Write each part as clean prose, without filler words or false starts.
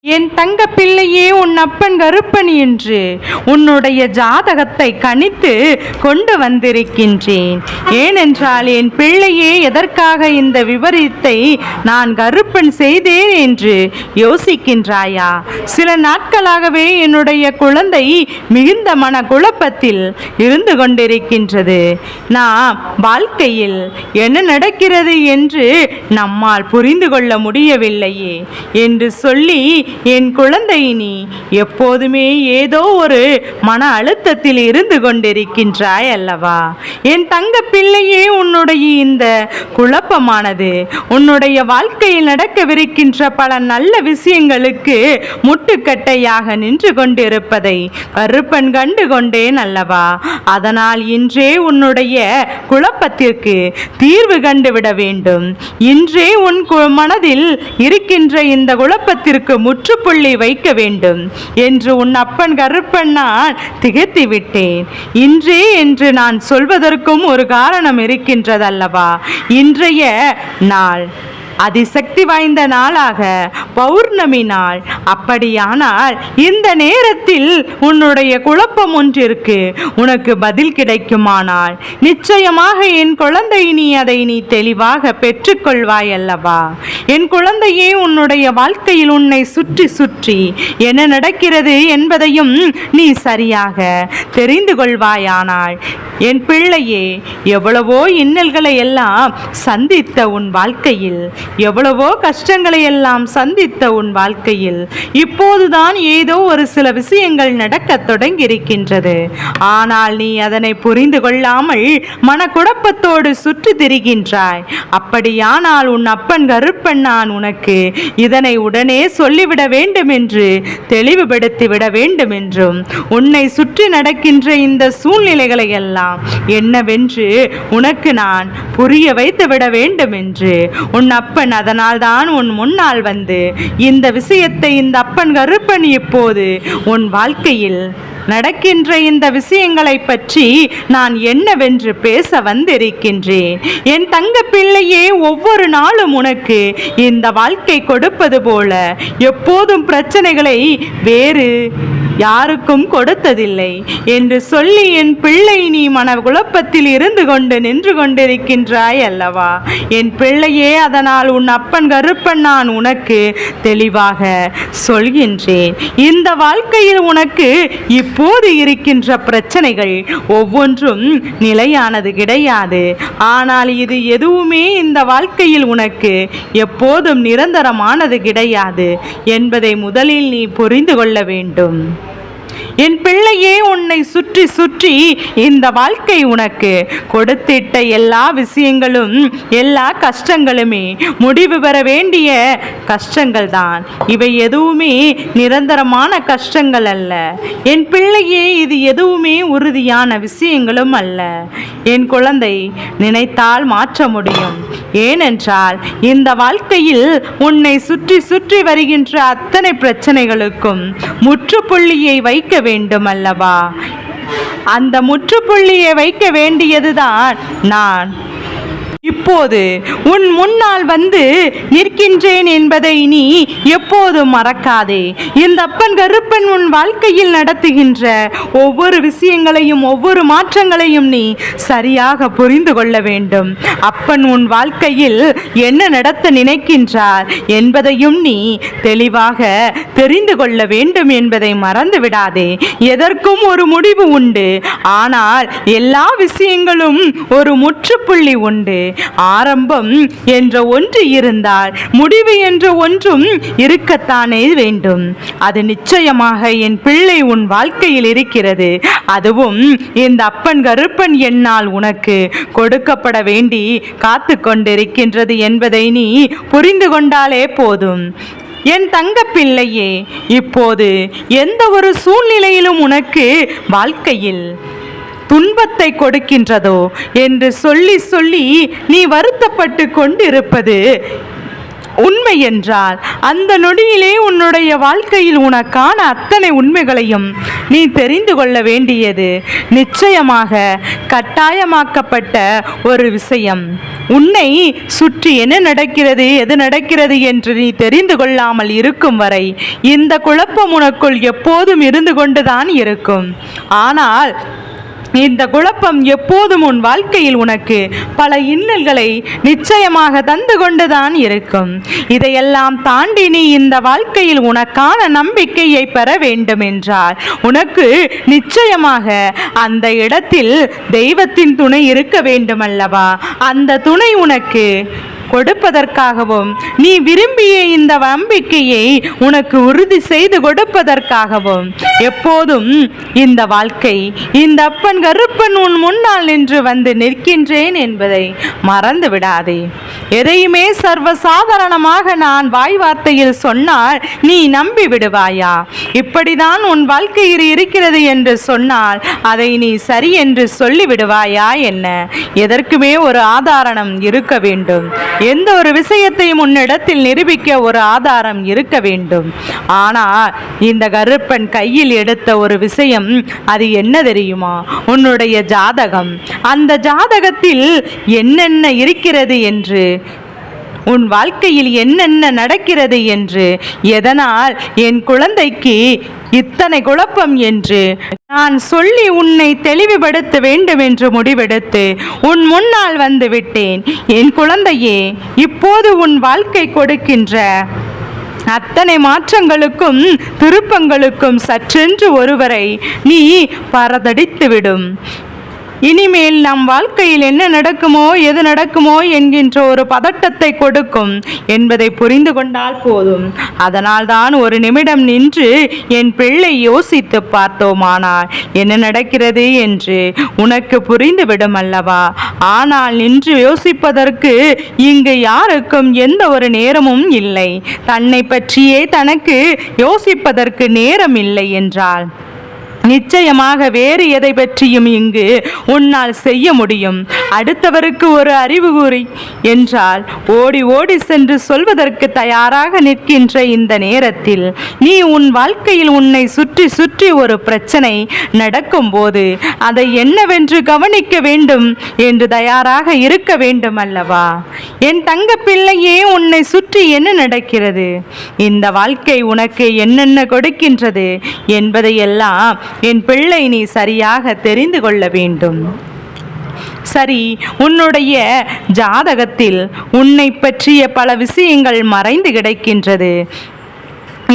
என் தங்க பிள்ளையே, உன் அப்பன் கருப்பன் என்று உன்னுடைய ஜாதகத்தை கணித்து கொண்டு வந்திருக்கின்றேன். ஏனென்றால் என் பிள்ளையே, எதற்காக இந்த விபரீதத்தை நான் கருப்பன் செய்தேன் என்று யோசிக்கின்றாயா? சில நாட்களாகவே என்னுடைய குழந்தை மிகுந்த மன குழப்பத்தில் இருந்து கொண்டிருக்கின்றது. நான் வாழ்க்கையில் என்ன நடக்கிறது என்று நம்மால் புரிந்து கொள்ள முடியவில்லையே என்று சொல்லி, என் குழந்தை, நீ எப்போதுமே ஏதோ ஒரு மன அழுத்தத்தில் இருந்து கொண்டிருக்கின்றாய் அல்லவா? என் தங்க பிள்ளையே, உன்னுடைய இந்த குழப்பமானது உன்னுடைய வாழ்க்கையில் நடக்கவிருக்கின்ற பல நல்ல விஷயங்களுக்கு முட்டுக்கட்டையாக நின்று கொண்டிருப்பதை கருப்பன் கண்டு கொண்டேன் அல்லவா? அதனால் இன்றே உன்னுடைய குழப்பத்திற்கு தீர்வு கண்டுவிட வேண்டும். இன்றே உன் மனதில் இருக்கின்ற இந்த குழப்பத்திற்கு முற்றுப்புள்ளி வைக்க வேண்டும் என்று உன் அப்பன் கருப்பன் நான் திகைத்து விட்டேன். இன்றே என்று நான் சொல்வதற்கும் ஒரு காரணம் இருக்கின்றதல்லவா? இன்றைய நாள் அதிசக்தி வாய்ந்த நாளாக பௌர்ணமி நாள். அப்படியானால் இந்த நேரத்தில் உன்னுடைய குழப்பம் ஒன்றிற்கு உனக்கு பதில் கிடைக்குமானால் நிச்சயமாக என் குழந்தை, நீ தெளிவாக பெற்றுக்கொள்வாய் அல்லவா? என் குழந்தையே, உன்னுடைய வாழ்க்கையில் உன்னை சுற்றி சுற்றி என்ன நடக்கிறது என்பதையும் நீ சரியாக தெரிந்து கொள்வாயானால், என் பிள்ளையே, எவ்வளவோ இன்னல்களை எல்லாம் சந்தித்த உன் வாழ்க்கையில், எவ்வளவோ கஷ்டங்களை எல்லாம் சந்தித்த உன் வாழ்க்கையில் இப்போதுதான் ஏதோ ஒரு சில விஷயங்கள் நடக்க தொடங்கி இருக்கின்றது. ஆனால் நீ அதனை புரிந்து கொள்ளாமல் மனக்குழப்பத்தோடு சுற்றி திரிகின்றாய். அப்படியானால் உன் அப்பன் கருப்பன் நான் உனக்கு இதனை உடனே சொல்லிவிட வேண்டும் என்று, தெளிவுபடுத்திவிட வேண்டும் என்றும், உன்னை சுற்றி நடக்கின்ற இந்த சூழ்நிலைகளை எல்லாம் என்னவென்று உனக்கு நான் புரிய வைத்து விட வேண்டும் என்று உன் அப்பன் அதனால் தான் உன் முன்னால் வந்து இந்த விஷயத்தை, இந்த அப்பன் கருப்பன் இப்போது உன் வாழ்க்கையில் நடக்கின்ற இந்த விஷயங்களை பற்றி நான் என்னவென்று பேச வந்திருக்கின்றேன். என் தங்க பிள்ளையே, ஒவ்வொரு நாளும் உனக்கு இந்த வாழ்க்கை கொடுப்பது போல எப்போதும் பிரச்சனைகளை வேறு யாருக்கும் கொடுத்ததில்லை என்று சொல்லி, என் பிள்ளை, நீ மன குழப்பத்தில் இருந்து கொண்டு நின்று கொண்டிருக்கின்றாய் அல்லவா? என் பிள்ளையே, அதனால் உன் அப்பன் கருப்பன் நான் உனக்கு தெளிவாக சொல்கின்றேன். இந்த வாழ்க்கையில் உனக்கு இப்போது இருக்கின்ற பிரச்சனைகள் ஒவ்வொன்றும் நிலையானது கிடையாது. ஆனால் இது எதுவுமே இந்த வாழ்க்கையில் உனக்கு எப்போதும் நிரந்தரமானது கிடையாது என்பதை முதலில் நீ புரிந்து கொள்ள வேண்டும். என் பிள்ளையே, உன்னை சுற்றி சுற்றி இந்த வாழ்க்கை உனக்கு கொடுத்திட்ட எல்லா விஷயங்களும், எல்லா கஷ்டங்களுமே முடிவு பெற வேண்டிய கஷ்டங்கள் தான். இவை எதுவுமே நிரந்தரமான கஷ்டங்கள் அல்ல என் பிள்ளையே. இது எதுவுமே உறுதியான விஷயங்களும் அல்ல. என் குழந்தை, நினைத்தால் மாற்ற முடியும். ஏனென்றால் இந்த வாழ்க்கையில் உன்னை சுற்றி சுற்றி வருகின்ற அத்தனை பிரச்சனைகளுக்கும் முற்றுப்புள்ளியை வைக்க வேண்டும் அல்லவா? அந்த முற்றுப்புள்ளியை வைக்க வேண்டியதுதான் நான் இப்போது உன் முன்னால் வந்து நிற்கின்றேன் என்பதை நீ எப்போதும் மறக்காதே. இந்த அப்பன் கருப்பன் உன் வாழ்க்கையில் நடத்துகின்ற ஒவ்வொரு விஷயங்களையும், ஒவ்வொரு மாற்றங்களையும் நீ சரியாக புரிந்து கொள்ள வேண்டும். அப்பன் உன் வாழ்க்கையில் என்ன நடத்த நினைக்கின்றார் என்பதையும் நீ தெளிவாக தெரிந்து கொள்ள வேண்டும் என்பதை மறந்து விடாதே. எதற்கும் ஒரு முடிவு உண்டு. ஆனால் எல்லா விஷயங்களும் ஒரு முற்றுப்புள்ளி உண்டு. ஆரம்பம் என்ற ஒன்று இருந்தால் முடிவு என்ற ஒன்றும் இருக்கத்தானே வேண்டும். அது நிச்சயமாக என் பிள்ளை உன் வாழ்க்கையில் இருக்கிறது. அதுவும் இந்த அப்பன் கருப்பன் என்னால் உனக்கு கொடுக்கப்பட வேண்டி காத்து கொண்டிருக்கின்றது என்பதை நீ புரிந்து கொண்டாலே போதும். என் தங்க பிள்ளையே, இப்போது எந்த ஒரு சூழ்நிலையிலும் உனக்கு வாழ்க்கையில் துன்பத்தை கொடுக்கின்றதோ என்று சொல்லி சொல்லி நீ வருத்தப்பட்டு கொண்டிருப்பது உண்மை என்றால் அந்த நொடியிலே உன்னுடைய வாழ்க்கையில் உனக்கான அத்தனை உண்மைகளையும் நீ தெரிந்து கொள்ள வேண்டியது நிச்சயமாக கட்டாயமாக்கப்பட்ட ஒரு விஷயம். உன்னை சுற்றி என்ன நடக்கிறது, எது நடக்கிறது என்று நீ தெரிந்து கொள்ளாமல் இருக்கும் வரை இந்த குழப்பம் உனக்குள் எப்போதும் இருந்து கொண்டுதான் இருக்கும். ஆனால் இந்த குழப்பம் எப்போதும் உன் வாழ்க்கையில் உனக்கு பல இன்னல்களை நிச்சயமாக தந்து கொண்டுதான் இருக்கும். இதையெல்லாம் தாண்டி நீ இந்த வாழ்க்கையில் உனக்கான நம்பிக்கையை பெற வேண்டும் என்றால் உனக்கு நிச்சயமாக அந்த இடத்தில் தெய்வத்தின் துணை இருக்க வேண்டும் அல்லவா? அந்த துணை உனக்கு கொடுப்பதற்காகவும் நீ விரும்பிய இந்த நம்பிக்கையை உனக்கு உறுதி செய்து கொடுப்பதற்காகவும் எப்போதும் இந்த வாழ்க்கை, இந்த அப்பன் கருப்பன் உன் முன்னால் நின்று வந்து நிற்கின்றேன் என்பதை மறந்து விடாதே. எதையுமே சர்வசாதாரணமாக நான் வாய் வார்த்தையில் சொன்னால் நீ நம்பி விடுவாயா? இப்படிதான் உன் வாழ்க்கையில் இருக்கிறது என்று சொன்னால் அதை நீ சரி என்று சொல்லி விடுவாயா என்ன? எதற்குமே ஒரு ஆதாரம் இருக்க வேண்டும். எந்த ஒரு விஷயத்தையும் உன்னிடத்தில் நிரூபிக்க ஒரு ஆதாரம் இருக்க வேண்டும். ஆனால் இந்த கருப்பன் கையில் எடுத்த ஒரு விஷயம், அது என்ன தெரியுமா? உன்னுடைய ஜாதகம். அந்த ஜாதகத்தில் என்னென்ன இருக்கிறது என்று, உன் வாழ்க்கையில் என்னென்ன நடக்கிறது என்று, எதனால் என் குழந்தைக்கு இத்தனை குழப்பம் என்று நான் சொல்லி உன்னை தெளிவுபடுத்த வேண்டும் என்று முடிவெடுத்து உன் முன்னால் வந்து விட்டேன். என் குழந்தையே, இப்போது உன் வாழ்க்கை கொடுக்கின்ற அத்தனை மாற்றங்களுக்கும் திருப்பங்களுக்கும் சற்றென்று ஒருவரை நீ பறதடித்துவிடும். இனிமேல் நம் வாழ்க்கையில் என்ன நடக்குமோ எது நடக்குமோ என்கின்ற ஒரு பதட்டத்தை கொடுக்கும் என்பதை புரிந்து கொண்டால் போதும். அதனால் தான் ஒரு நிமிடம் நின்று என் பிள்ளை யோசித்து பார்த்தோமானால் என்ன நடக்கிறது என்று உனக்கு புரிந்துவிடும் அல்லவா? ஆனால் நின்று யோசிப்பதற்கு இங்கு யாருக்கும் எந்த ஒரு நேரமும் இல்லை. தன்னை பற்றியே தனக்கு யோசிப்பதற்கு நேரம் இல்லை என்றால் நிச்சயமாக வேறு எதை பற்றியும் இங்கு உன்னால் செய்ய முடியும். அடுத்தவருக்கு ஒரு அறிவுரை என்றால் ஓடி ஓடி சென்று சொல்வதற்கு தயாராக நிற்கின்ற இந்த நேரத்தில் நீ உன் வாழ்க்கையில் உன்னை சுற்றி சுற்றி ஒரு பிரச்சனை நடக்கும் போது அதை என்னவென்று கவனிக்க வேண்டும் என்று தயாராக இருக்க வேண்டும் அல்லவா? என் தங்க பிள்ளையே, உன்னை சுற்றி என்ன நடக்கிறது, இந்த வாழ்க்கை உனக்கு என்னென்ன கொடுக்கின்றது என்பதையெல்லாம் என் பிள்ளை நீ சரியாக தெரிந்து கொள்ள வேண்டும். சரி, உன்னுடைய ஜாதகத்தில் உன்னை பற்றிய பல விஷயங்கள் மறைந்து கிடக்கின்றது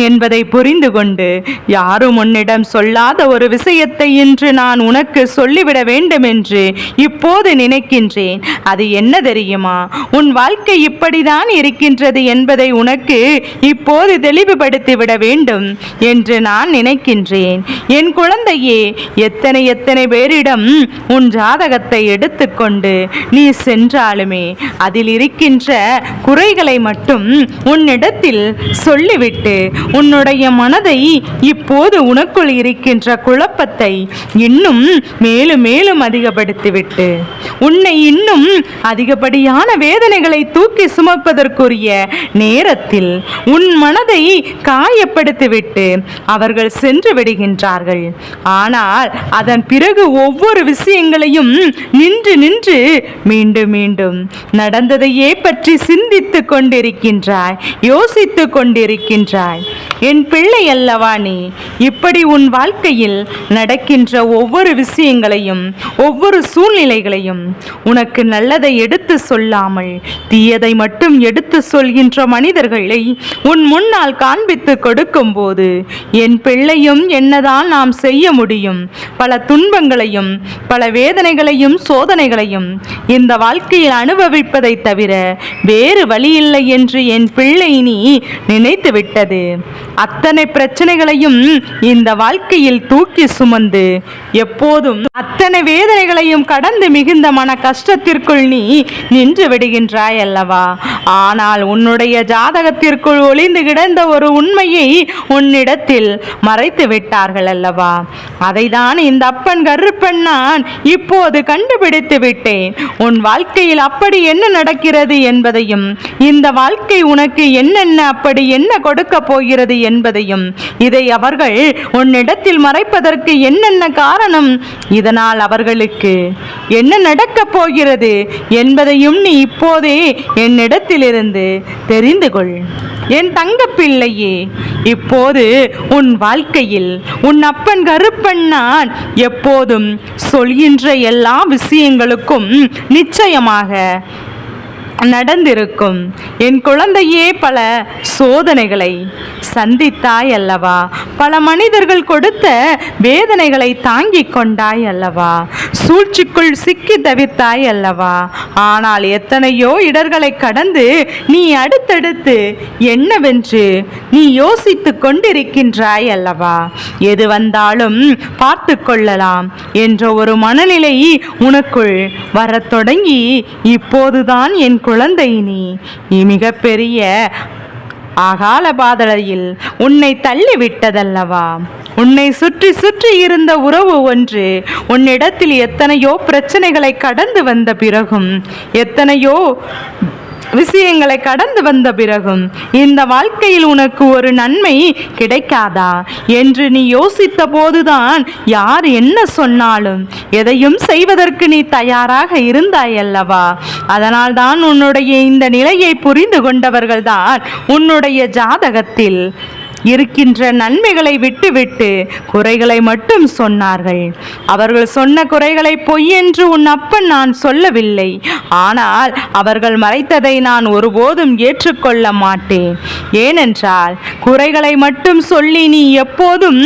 என்பதை புரிந்து கொண்டு யாரும் உன்னிடம் சொல்லாத ஒரு விஷயத்தை இன்று நான் உனக்கு சொல்லிவிட வேண்டும் என்று இப்போது நினைக்கின்றேன். அது என்ன தெரியுமா? உன் வாழ்க்கை இப்படிதான் இருக்கின்றது என்பதை உனக்கு இப்போது தெளிவுபடுத்திவிட வேண்டும் என்று நான் நினைக்கின்றேன். என் குழந்தையே, எத்தனை எத்தனை பேரிடம் உன் ஜாதகத்தை எடுத்துக்கொண்டு நீ சென்றாலுமே அதில் இருக்கின்ற குறைகளை மட்டும் உன்னிடத்தில் சொல்லிவிட்டு உன்னுடைய மனதை, இப்போது உனக்குள் இருக்கின்ற குழப்பத்தை இன்னும் மேலும் மேலும் அதிகப்படுத்திவிட்டு உன்னை இன்னும் அதிகப்படியான வேதனைகளை தூக்கி சுமப்பதற்குரிய நேரத்தில் உன் மனதை காயப்படுத்திவிட்டு அவர்கள் சென்று விடுகின்றார்கள். ஆனால் அதன் பிறகு ஒவ்வொரு விஷயங்களையும் நின்று நின்று மீண்டும் மீண்டும் நடந்ததையே பற்றி சிந்தித்து கொண்டிருக்கின்றாய், யோசித்து கொண்டிருக்கின்றாய். என் பிள்ளை அல்லவா நீ? இப்படி உன் வாழ்க்கையில் நடக்கின்ற ஒவ்வொரு விஷயங்களையும் ஒவ்வொரு சூழ்நிலைகளையும் உனக்கு நல்லதை எடுத்து சொல்லாமல் தீயதை மட்டும் எடுத்து சொல்கின்ற மனிதர்களை உன் முன்னால் காண்பித்து கொடுக்கும் போது என் பிள்ளையும் என்னதான் நாம் செய்ய முடியும்? பல துன்பங்களையும் பல வேதனைகளையும் சோதனைகளையும் இந்த வாழ்க்கையில் அனுபவிப்பதை தவிர வேறு வழியில்லை என்று என் பிள்ளை நீ நினைத்து விட்டது. அத்தனை பிரச்சனைகளையும் இந்த வாழ்க்கையில் தூக்கி சுமந்து எப்போதும் அத்தனை வேதனைகளையும் கடந்து மிகுந்த மன கஷ்டத்திற்குள் நீ நின்று விடுகின்றாய் அல்லவா? ஆனால் உன்னுடைய ஜாதகத்திற்குள் ஒளிந்து கிடந்த ஒரு உண்மையை உன்னிடத்தில் மறைத்து விட்டார்கள் அல்லவா? அதைதான் இந்த அப்பன் கருப்பன் நான் இப்போது கண்டுபிடித்து விட்டேன். உன் வாழ்க்கையில் அப்படி என்ன நடக்கிறது என்பதையும், இந்த வாழ்க்கை உனக்கு என்னென்ன அப்படி என்ன கொடுக்க போகிறது என்பதையும், இதை அவர்கள் உன்னிடத்தில் மறைப்பதற்கு என்னென்ன காரணம், இதனால் அவர்களுக்கு என்ன நடக்கப் போகிறது என்பதையும் நீ இப்போதே என்னிடத்திலிருந்து தெரிந்து கொள். என் தங்க பிள்ளையே, இப்போது உன் வாழ்க்கையில் உன் அப்பன் கருப்பன் நான் எப்போதும் சொல்கின்ற எல்லா விஷயங்களுக்கும் நிச்சயமாக நடந்திருக்கும். என் குழந்தையே, பல சோதனைகளை சந்தித்தாய் அல்லவா? பல மனிதர்கள் கொடுத்த வேதனைகளை தாங்கிக் கொண்டாய் அல்லவா? சூழ்ச்சிக்குள் சிக்கி தவித்தாய் அல்லவா? ஆனால் எத்தனையோ இடர்களை கடந்து நீ அடுத்தடுத்து என்னவென்று நீ யோசித்து கொண்டிருக்கின்றாய் அல்லவா? எது வந்தாலும் பார்த்து கொள்ளலாம் என்ற ஒரு மனநிலை உனக்குள் வரத் தொடங்கி இப்போதுதான் என் குழந்தை நீ மிகப்பெரிய அகால பாதளையில் உன்னை தள்ளிவிட்டதல்லவா? உன்னை சுற்றி சுற்றி இருந்த உறவு ஒன்று உன்னிடத்தில் எத்தனையோ பிரச்சனைகளை கடந்து வந்த பிறகும், எத்தனையோ விஷயங்களை கடந்து வந்த பிறகும் இந்த வாழ்க்கையில் உனக்கு ஒரு நன்மை கிடைக்காதா என்று நீ யோசித்த போதுதான் யார் என்ன சொன்னாலும் எதையும் செய்வதற்கு நீ தயாராக இருந்தாய் அல்லவா? அதனால்தான் உன்னுடைய இந்த நிலையை புரிந்து கொண்டவர்கள்தான் உன்னுடைய ஜாதகத்தில் இருக்கின்ற நன்மைகளை விட்டுவிட்டு குறைகளை மட்டும் சொன்னார்கள். அவர்கள் சொன்ன குறைகளை பொய் என்று உன் அப்பன் நான் சொல்லவில்லை. ஆனால் அவர்கள் மறைத்ததை நான் ஒருபோதும் ஏற்றுக்கொள்ள மாட்டேன். ஏனென்றால் குறைகளை மட்டும் சொல்லி நீ எப்போதும்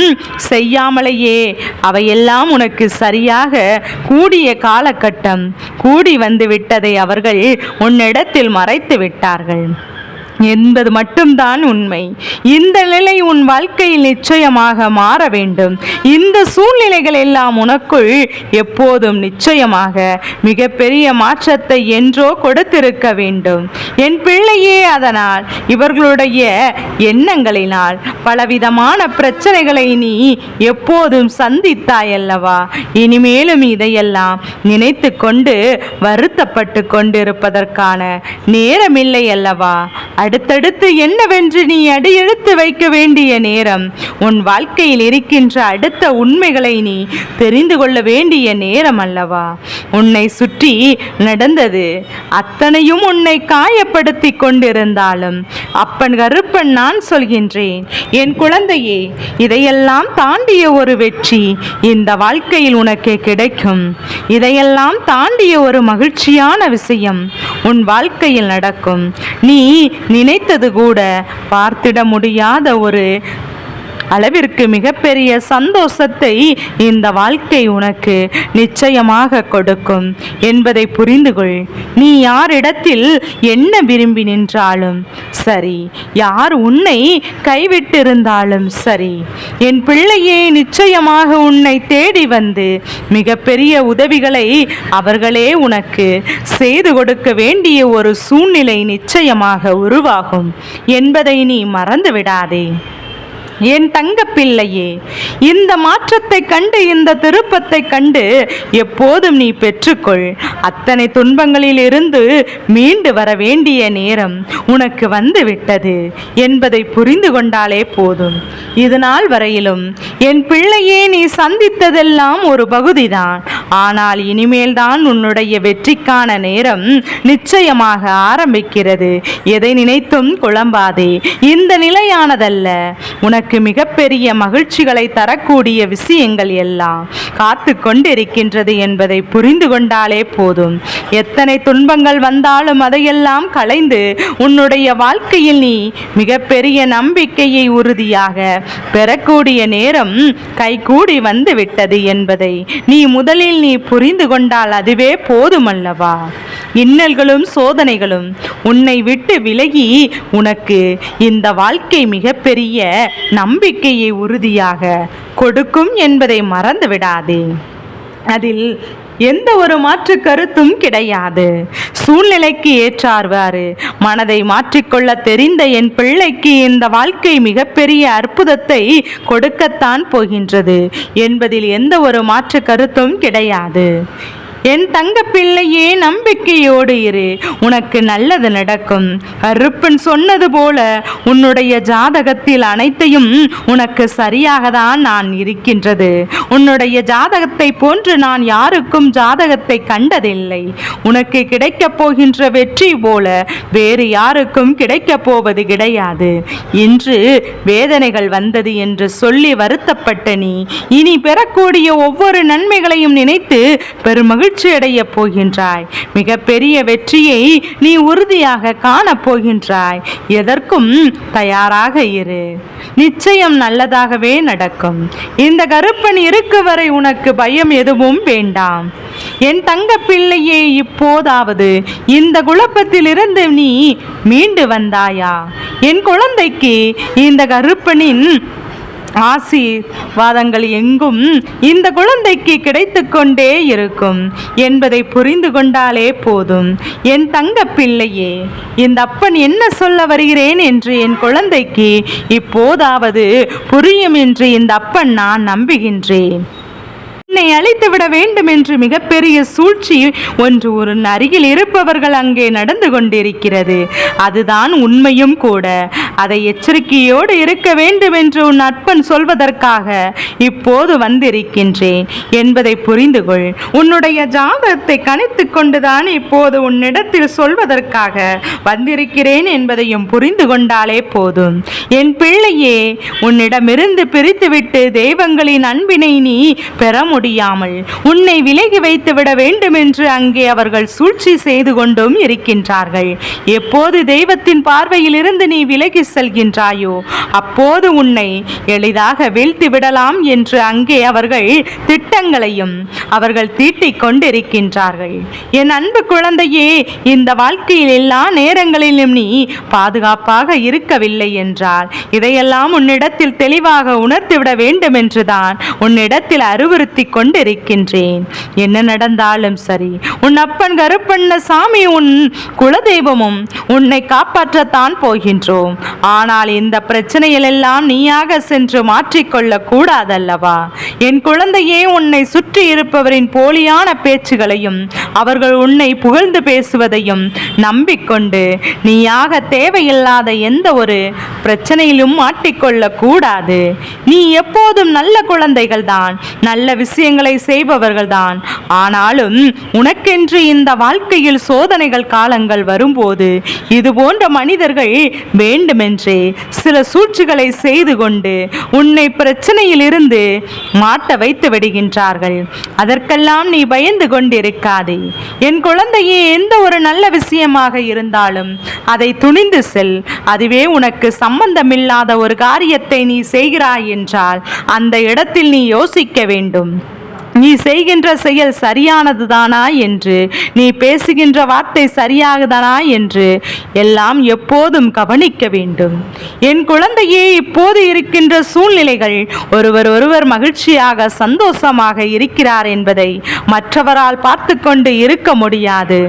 செய்யாமலேயே அவையெல்லாம் உனக்கு சரியாக கூடிய காலகட்டம் கூடி வந்து விட்டதை அவர்கள் உன்னிடத்தில் மறைத்து விட்டார்கள் என்பது மட்டும்தான் உண்மை. இந்த நிலை உன் வாழ்க்கையில் நிச்சயமாக மாற வேண்டும். இந்த சூழ்நிலைகள் எல்லாம் உனக்குள் எப்போதும் நிச்சயமாக மிகப்பெரிய மாற்றத்தை என்றோ கொடுத்திருக்க வேண்டும் என் பிள்ளையே. அதனால் இவர்களுடைய எண்ணங்களினால் பலவிதமான பிரச்சனைகளை நீ எப்போதும் சந்தித்தாய் அல்லவா? இனிமேலும் இதையெல்லாம் நினைத்து கொண்டு வருத்தப்பட்டு கொண்டிருப்பதற்கான நேரமில்லை அல்லவா? அடுத்தடுத்து என்னவென்று நீ அடியெடுத்து வைக்க வேண்டிய நேரம். உன் வாழ்க்கையில் இருக்கின்ற அடுத்த உண்மைகளை நீ தெரிந்து கொள்ள வேண்டிய நேரம் அல்லவா? உன்னை சுற்றி நடந்தது அத்தனையும் உன்னை காயப்படுத்தி கொண்டிருந்தாலும் அப்பன் கருப்பன் நான் சொல்கின்றேன், என் குழந்தையே, இதையெல்லாம் தாண்டிய ஒரு வெற்றி இந்த வாழ்க்கையில் உனக்கு கிடைக்கும். இதையெல்லாம் தாண்டிய ஒரு மகிழ்ச்சியான விஷயம் உன் வாழ்க்கையில் நடக்கும். நீ நினைத்தது கூட பார்த்திட முடியாத ஒரு அளவிற்கு மிகப்பெரிய சந்தோஷத்தை இந்த வாழ்க்கை உனக்கு நிச்சயமாக கொடுக்கும் என்பதை புரிந்து கொள். நீ யாரிடத்தில் என்ன விரும்பி நின்றாலும் சரி, யார் உன்னை கைவிட்டிருந்தாலும் சரி, என் பிள்ளையே, நிச்சயமாக உன்னை தேடி வந்து மிகப்பெரிய உதவிகளை அவர்களே உனக்கு செய்து கொடுக்க வேண்டிய ஒரு சூழ்நிலை நிச்சயமாக உருவாகும் என்பதை நீ மறந்து விடாதே என் தங்க பிள்ளையே. இந்த மாற்றத்தை கண்டு, இந்த திருப்பத்தை கண்டு எப்போதும் நீ பெற்றுக்கொள். அத்தனை துன்பங்களில் இருந்து மீண்டு வர வேண்டிய நேரம் உனக்கு வந்து விட்டது என்பதை புரிந்து கொண்டாலே போதும். இது நாள் வரையிலும் என் பிள்ளையே, நீ சந்தித்ததெல்லாம் ஒரு பகுதிதான். ஆனால் இனிமேல் தான் உன்னுடைய வெற்றிக்கான நேரம் நிச்சயமாக ஆரம்பிக்கிறது. எதை நினைத்தும் குழம்பாதே. இந்த நிலையானதல்ல. உனக்கு மிகப்பெரிய மகிழ்ச்சிகளை தரக்கூடிய விஷயங்கள் எல்லாம் காத்து கொண்டிருக்கின்றது என்பதை புரிந்து கொண்டாலே போதும். எத்தனை துன்பங்கள் வந்தாலும் அதையெல்லாம் களைந்து உன்னுடைய வாழ்க்கையில் நீ மிகப்பெரிய நம்பிக்கையை உறுதியாக பெறக்கூடிய நேரம் கைகூடி வந்து விட்டது என்பதை நீ முதலில் புரிந்து கொண்டால் அதுவே போதுமல்லவா? இன்னல்களும் சோதனைகளும் உன்னை விட்டு விலகி உனக்கு இந்த வாழ்க்கை மிகப்பெரிய நம்பிக்கையை உறுதியாக கொடுக்கும் என்பதை மறந்து விடாதே. அதில் எந்த ஒரு மாற்று கருத்தும் கிடையாது. சூழ்நிலைக்கு ஏற்றார்வாறு மனதை மாற்றிக்கொள்ள தெரிந்த என் பிள்ளைக்கு இந்த வாழ்க்கை மிகப்பெரிய அற்புதத்தை கொடுக்கத்தான் போகின்றது என்பதில் எந்த ஒரு மாற்று கருத்தும் கிடையாது. என் தங்க பிள்ளையே, நம்பிக்கையோடு இரு, உனக்கு நல்லது நடக்கும். கருப்பன் சொன்னது போல உன்னுடைய ஜாதகத்தில் அனைத்தையும் உனக்கு சரியாக தான் நான் இருக்கின்றது. உன்னுடைய ஜாதகத்தை போன்று நான் யாருக்கும் ஜாதகத்தை கண்டதில்லை. உனக்கு கிடைக்கப் போகின்ற வெற்றி போல வேறு யாருக்கும் கிடைக்கப் போவது கிடையாது. இன்று வேதனைகள் வந்தது என்று சொல்லி வருத்தப்பட்ட நீ இனி பெறக்கூடிய ஒவ்வொரு நன்மைகளையும் நினைத்து பெருமகிழ்ச்சி அடைய போகின்றாய். மிகப்பெரிய வெற்றியை நீ உறுதியாக காணப் போகின்றாய். எதற்கும் தயாராக இரு. நிச்சயம் நல்லதாகவே நடக்கும். இந்த கருப்பன் இருக்கு வரை உனக்கு பயம் எதுவும் வேண்டாம். என் தங்க பிள்ளையே, இப்போதாவது இந்த குழப்பத்திலிருந்து நீ மீண்டு வந்தாயா? என் குழந்தைக்கு இந்த கருப்பனின் ஆசீர்வாதங்கள் எங்கும் இந்த குழந்தைக்கு கிடைத்து கொண்டே இருக்கும் என்பதை புரிந்து கொண்டாலே போதும். என் தங்க பிள்ளையே, இந்த அப்பன் என்ன சொல்ல வருகிறேன் என்று என் குழந்தைக்கு இப்போதாவது புரியும் என்று இந்த அப்பன் நான் நம்புகின்றேன். என்னை அழித்து விட வேண்டும் என்று மிகப்பெரிய சூழ்ச்சி ஒன்று ஒரு அருகில் இருப்பவர்கள் அங்கே நடந்து கொண்டிருக்கிறது. அதுதான் உண்மையும் கூட. அதை எச்சரிக்கையோடு இருக்க வேண்டும் என்று உன் நட்பன் சொல்வதற்காக இப்போது வந்திருக்கின்றேன் என்பதை புரிந்து கொள். உன்னுடைய ஜாதகத்தை கணித்து கொண்டுதான் இப்போது உன்னிடத்தில் சொல்வதற்காக வந்திருக்கிறேன் என்பதையும் புரிந்து கொண்டாலே போதும். என் பிள்ளையே, உன்னிடமிருந்து பிரித்துவிட்டு தெய்வங்களின் அன்பினை நீ பெற முடியாமல் உன்னை விலகி வைத்து விட வேண்டும் என்று அங்கே அவர்கள் சூழ்ச்சி செய்து கொண்டும் இருக்கின்றார்கள். எப்போது தெய்வத்தின் பார்வையில் இருந்து நீ விலகி செல்கின்றாயோ அப்போது உன்னை எளிதாக வீழ்த்தி விடலாம் என்று அங்கே அவர்கள் திட்டங்களையும் அவர்கள் தீட்டிக் கொண்டிருக்கின்றார்கள். என் அன்பு குழந்தையே, இந்த வாழ்க்கையில் எல்லா நேரங்களிலும் நீ பாதுகாப்பாக இருக்கவில்லை என்றால் இதையெல்லாம் உன்னிடத்தில் தெளிவாக உணர்த்திவிட வேண்டும் என்றுதான் உன்னிடத்தில் அறிவுறுத்தி கொண்டிருக்கின்றேன். என்ன நடந்தாலும் சரி, உன் அப்பன் கருப்பண்ண சாமி உன் குலதெய்வமும் உன்னை காப்பாற்றத்தான் போகின்றோம். ஆனால் இந்த பிரச்சனையில் எல்லாம் நீயாக சென்று மாற்றிக்கொள்ள கூடாதல்லவா? என் குழந்தையே, உன்னை சுற்றி இருப்பவரின் போலியான பேச்சுகளையும் அவர்கள் உன்னை புகழ்ந்து பேசுவதையும் நம்பிக்கொண்டு நீயாக தேவையில்லாத எந்த ஒரு பிரச்சனையிலும் மாட்டிக்கொள்ள கூடாது. நீ எப்போதும் நல்ல குழந்தைகள் தான், நல்ல விஷயங்களை செய்பவர்கள்தான். ஆனாலும் உனக்கென்று இந்த வாழ்க்கையில் சோதனைகள் காலங்கள் வரும்போது இது போன்ற மனிதர்கள் வேண்டுமென்றே சில சூழ்ச்சிகளை செய்து கொண்டு உன்னை பிரச்சனையில் இருந்து மாட்ட வைத்து விடுகின்றார்கள். அதற்கெல்லாம் நீ பயந்து கொண்டிருக்காதே. என் குழந்தையே, எந்த ஒரு நல்ல விஷயமாக இருந்தாலும் அதை துணிந்து செல். அதுவே உனக்கு சம்பந்தமில்லாத ஒரு காரியத்தை நீ செய்கிறாய் என்றால் அந்த இடத்தில் நீ யோசிக்க வேண்டும். நீ செய்கின்ற செயல் சரியானதுதானா என்று, நீ பேசுகின்ற வார்த்தை சரியாகதானா என்று எல்லாம் எப்போதும் கவனிக்க வேண்டும். என் குழந்தையே, இப்போது இருக்கின்ற சூழ்நிலைகள் ஒருவர் மகிழ்ச்சியாக சந்தோஷமாக இருக்கிறார் என்பதை மற்றவரால் பார்த்து கொண்டு இருக்க முடியாது.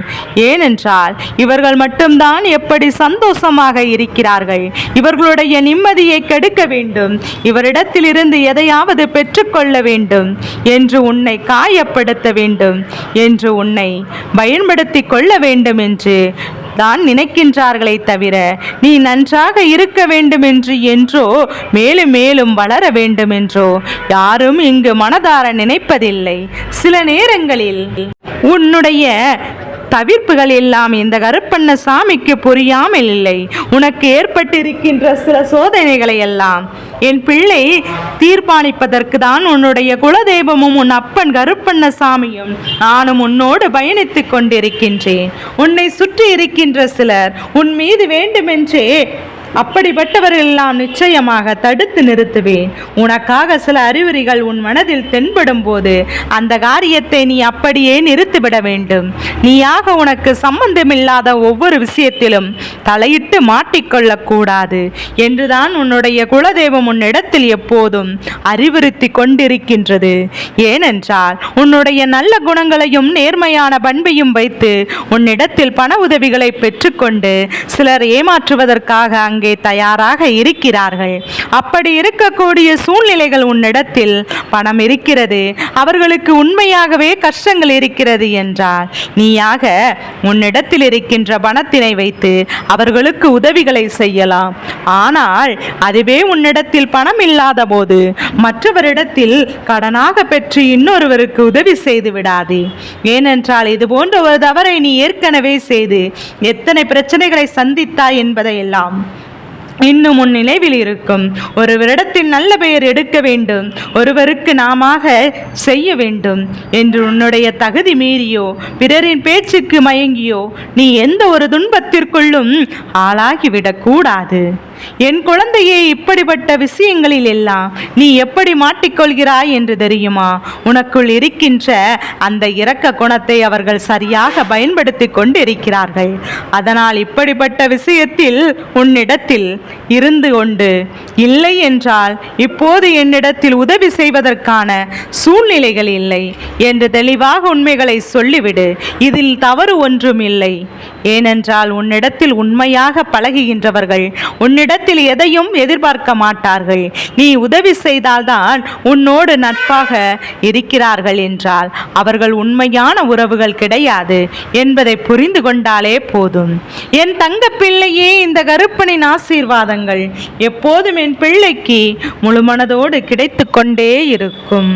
ஏனென்றால் இவர்கள் மட்டும்தான் எப்படி சந்தோஷமாக இருக்கிறார்கள். இவர்களுடைய நிம்மதியை கெடுக்க வேண்டும், இவரிடத்தில் இருந்து எதையாவது பெற்றுக்கொள்ள வேண்டும் என்று உன்னை காயப்படுத்த வேண்டும் என்று, உன்னை பயன்படுத்தி கொள்ள வேண்டும் என்று தான் நினைக்கின்றார்களே தவிர நீ நன்றாக இருக்க வேண்டும் என்று என்றோ மேலும் மேலும் வளர வேண்டும் என்றோ யாரும் இங்கு மனதார நினைப்பதில்லை. சில நேரங்களில் உன்னுடைய தவிர்ப்புகள் எல்லாம் இந்த கருப்பண்ண சாமிக்கு புரியாமல் இல்லை. உனக்கு ஏற்பட்டிருக்கின்ற சில சோதனைகளை எல்லாம் என் பிள்ளை தீர்மானிப்பதற்கு தான் உன்னுடைய குலதெய்வமும் உன் அப்பன் கருப்பண்ண சாமியும் நானும் உன்னோடு பயணித்துக் கொண்டிருக்கின்றேன். உன்னை சுற்றி இருக்கின்ற சிலர் உன் மீது வேண்டுமென்றே அப்படிப்பட்டவர்கள் எல்லாம் நிச்சயமாக தடுத்து நிறுத்துவேன். உனக்காக சில அறிகுறிகள் உன் மனதில் தென்படும் போது அந்த காரியத்தை நீ அப்படியே நிறுத்திவிட வேண்டும். நீயாக உனக்கு சம்பந்தமில்லாத ஒவ்வொரு விஷயத்திலும் தலையிட்டு மாட்டிக்கொள்ளக்கூடாது என்றுதான் உன்னுடைய குலதெய்வம் உன்னிடத்தில் எப்போதும் அறிவுறுத்தி கொண்டிருக்கின்றது. ஏனென்றால் உன்னுடைய நல்ல குணங்களையும் நேர்மையான பண்பையும் வைத்து உன்னிடத்தில் பண உதவிகளை பெற்றுக்கொண்டு சிலர் ஏமாற்றுவதற்காக அங்கே தயாராக இருக்கிறார்கள். அப்படி இருக்கக்கூடிய சூழ்நிலைகள் உன்னிடத்தில் பணம் இருக்கிறது, அவர்களுக்கு உண்மையாகவே கஷ்டங்கள் இருக்கிறது என்றால் நீயாக உன்னிடத்தில் இருக்கின்ற பணத்தினை வைத்து அவர்களுக்கு உதவிகளை செய்யலாம். ஆனால் அதுவே உன்னிடத்தில் பணம் இல்லாத போது மற்றவரிடத்தில் கடனாக பெற்று இன்னொருவருக்கு உதவி செய்து விடாதே. ஏனென்றால் இது போன்ற ஒரு தவறை நீ ஏற்கனவே செய்து எத்தனை பிரச்சனைகளை சந்தித்தாய் என்பதையெல்லாம் இன்னும் உன் நினைவில் இருக்கும். ஒருவரிடத்தில் நல்ல பெயர் எடுக்க வேண்டும், ஒருவருக்கு நாமாக செய்ய வேண்டும் என்று உன்னுடைய தகுதி மீறியோ பிறரின் பேச்சுக்கு மயங்கியோ நீ எந்த ஒரு துன்பத்திற்குள்ளும் ஆளாகிவிடக் கூடாது. என் குழந்தையே, இப்படிப்பட்ட விஷயங்களில் எல்லாம் நீ எப்படி மாட்டிக்கொள்கிறாய் என்று தெரியுமா? உனக்குள் இருக்கின்ற அந்த இரக்க குணத்தை அவர்கள் சரியாக பயன்படுத்தி கொண்டிருக்கிறார்கள். அதனால் இப்படிப்பட்ட விஷயத்தில் உன்னிடத்தில் இருந்து கொண்டு இல்லை என்றால் இப்போது என்னிடத்தில் உதவி செய்வதற்கான சூழ்நிலைகள் இல்லை என்று தெளிவாக உண்மைகளை சொல்லிவிடு. இதில் தவறு ஒன்றும் இல்லை. ஏனென்றால் உன்னிடத்தில் உண்மையாக பழகுகின்றவர்கள் உன்னிடத்தில் எதையும் எதிர்பார்க்க மாட்டார்கள். நீ உதவி செய்தால்தான் உன்னோடு நட்பாக இருக்கிறார்கள் என்றால் அவர்கள் உண்மையான உறவுகள் கிடையாது என்பதை புரிந்து கொண்டாலே போதும். என் தங்க பிள்ளையே, இந்த கருப்பனின் ஆசீர்வாதங்கள் எப்போதும் என் பிள்ளைக்கு முழுமனதோடு கிடைத்து கொண்டே இருக்கும்.